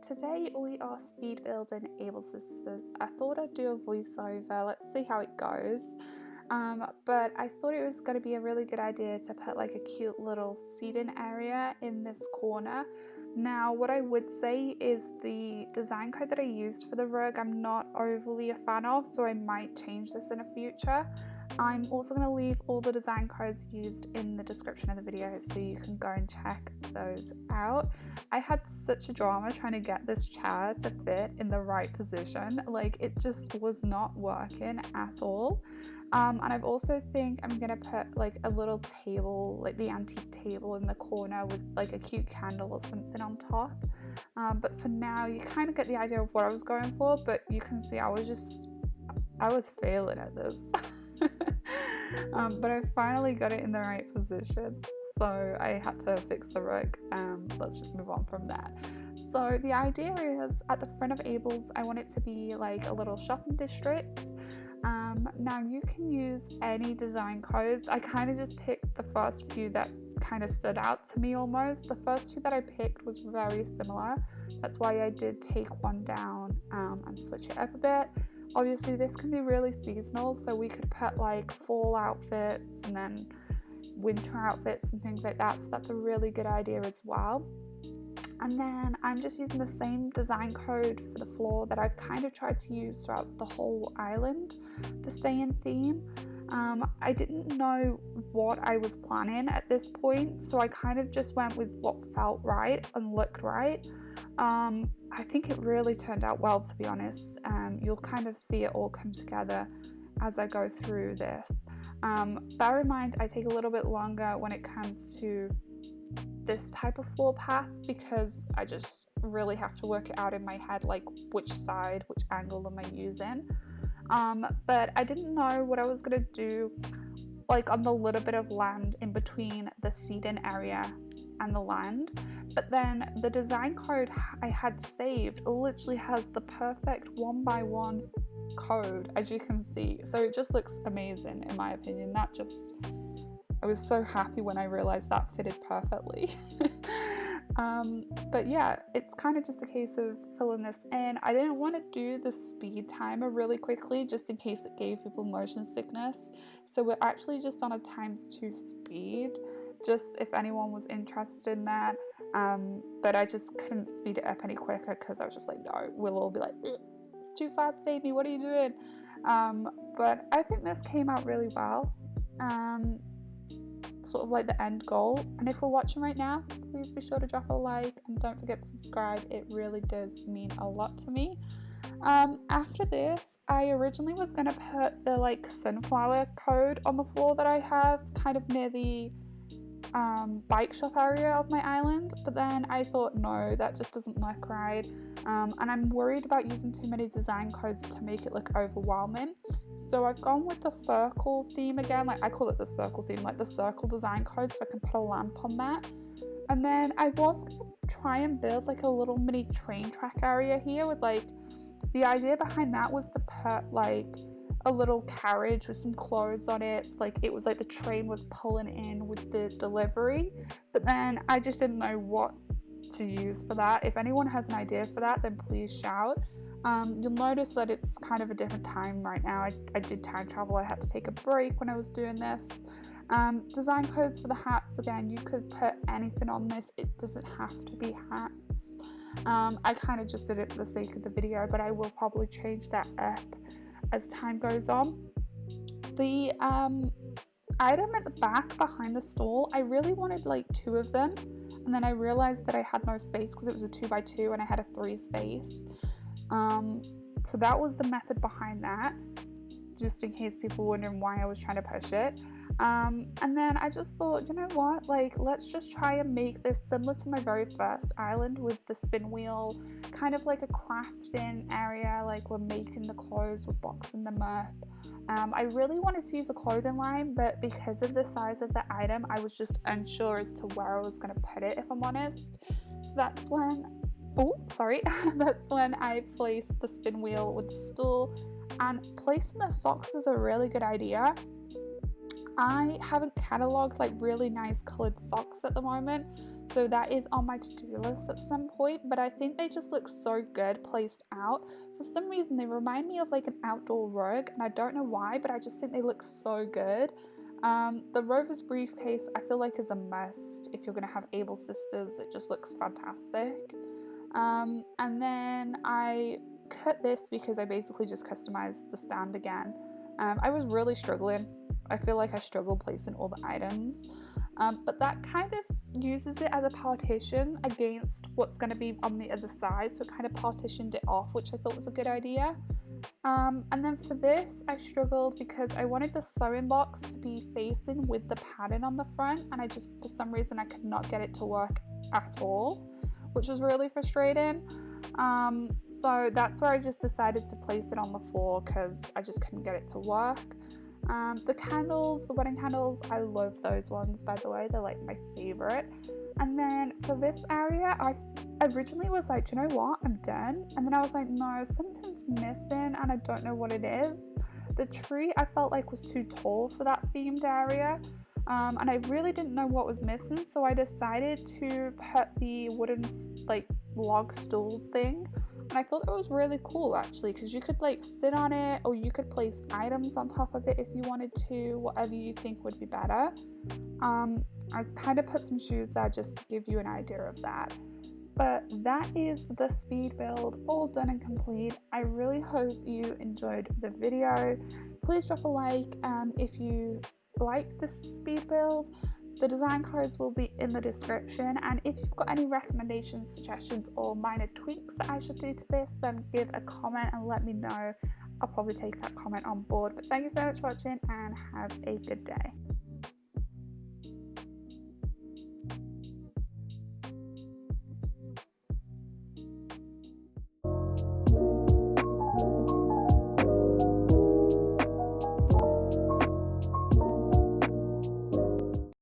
today we are speed building Able Sisters. I thought I'd do a voiceover, let's see how it goes. But I thought it was going to be a really good idea to put like a cute little seating area in this corner. Now what I would say is the design code that I used for the rug I'm not overly a fan of, so I might change this in the future. I'm also going to leave all the design codes used in the description of the video so you can go and check those out. I had such a drama trying to get this chair to fit in the right position, like it just was not working at all. And I've also think I'm gonna put like a little table, like the antique table in the corner with like a cute candle or something on top. But for now you kind of get the idea of what I was going for, but you can see I was failing at this. But I finally got it in the right position, so I had to fix the rug. Let's just move on from that. So the idea is at the front of Abel's I want it to be like a little shopping district. Now you can use any design codes. I kind of just picked the first few that kind of stood out to me almost. The first two that I picked was very similar. That's why I did take one down and switch it up a bit. Obviously this can be really seasonal, so we could put like fall outfits and then winter outfits and things like that, so that's a really good idea as well. And then I'm just using the same design code for the floor that I've kind of tried to use throughout the whole island to stay in theme. I didn't know what I was planning at this point, so I kind of just went with what felt right and looked right. I think it really turned out well, to be honest. You'll kind of see it all come together as I go through this. Bear in mind, I take a little bit longer when it comes to this type of floor path because I just really have to work it out in my head, like which side, which angle am I using. But I didn't know what I was gonna do like on the little bit of land in between the seating area and the land. But then the design code I had saved literally has the perfect 1x1 code, as you can see. So it just looks amazing in my opinion. I was so happy when I realized that fitted perfectly. But yeah, it's kind of just a case of filling this in. I didn't want to do the speed timer really quickly just in case it gave people motion sickness. So we're actually just on a ×2 speed, just if anyone was interested in that. But I just couldn't speed it up any quicker because I was just like, no, we'll all be like, it's too fast, Amy, what are you doing? But I think this came out really well. Sort of like the end goal. And if we're watching right now, please be sure to drop a like and don't forget to subscribe. It really does mean a lot to me. After this, I originally was going to put the like sunflower code on the floor that I have kind of near the bike shop area of my island, but then I thought no, that just doesn't look right, and I'm worried about using too many design codes to make it look overwhelming, so I've gone with the circle theme again. Like I call it the circle theme, like the circle design code, so I can put a lamp on that. And then I was gonna try and build like a little mini train track area here with like, the idea behind that was to put like a little carriage with some clothes on it. So, like it was like the train was pulling in with the delivery, but then I just didn't know what to use for that. If anyone has an idea for that, then please shout. You'll notice that it's kind of a different time right now. I did time travel. I had to take a break when I was doing this. Design codes for the hats, again, you could put anything on this. It doesn't have to be hats. I kind of just did it for the sake of the video, but I will probably change that up as time goes on. The item at the back behind the stall, I really wanted like 2 of them, and then I realized that I had no space because it was a 2x2 and I had a 3 space. So that was the method behind that, just in case people were wondering why I was trying to push it. And then I just thought, you know what, like let's just try and make this similar to my very first island with the spin wheel, kind of like a crafting area, like we're making the clothes, we're boxing them up. I really wanted to use a clothing line, but because of the size of the item, I was just unsure as to where I was going to put it, if I'm honest. So that's when, that's when I placed the spin wheel with the stool, and placing the socks is a really good idea. I haven't catalogued like really nice coloured socks at the moment, so that is on my to-do list at some point, but I think they just look so good placed out. For some reason they remind me of like an outdoor rug, and I don't know why, but I just think they look so good. The Rover's briefcase I feel like is a must if you're going to have Able sisters. It just looks fantastic. And then I cut this because I basically just customized the stand again. I was really struggling. I feel like I struggled placing all the items, but that kind of uses it as a partition against what's going to be on the other side, so it kind of partitioned it off, which I thought was a good idea. And then for this I struggled because I wanted the sewing box to be facing with the pattern on the front, and I just, for some reason, I could not get it to work at all, which was really frustrating. So that's where I just decided to place it on the floor because I just couldn't get it to work. The candles, the wedding candles, I love those ones, by the way. They're like my favorite. And then for this area, I originally was like, do you know what, I'm done. And then I was like, no, something's missing and I don't know what it is. The tree I felt like was too tall for that themed area, and I really didn't know what was missing, so I decided to put the wooden like log stool thing. And I thought that was really cool actually, because you could like sit on it, or you could place items on top of it if you wanted to, whatever you think would be better. I kind of put some shoes there just to give you an idea of that. But that is the speed build all done and complete. I really hope you enjoyed the video. Please drop a like if you like this speed build. The design codes will be in the description, and if you've got any recommendations, suggestions, or minor tweaks that I should do to this, then give a comment and let me know. I'll probably take that comment on board. But thank you so much for watching and have a good day.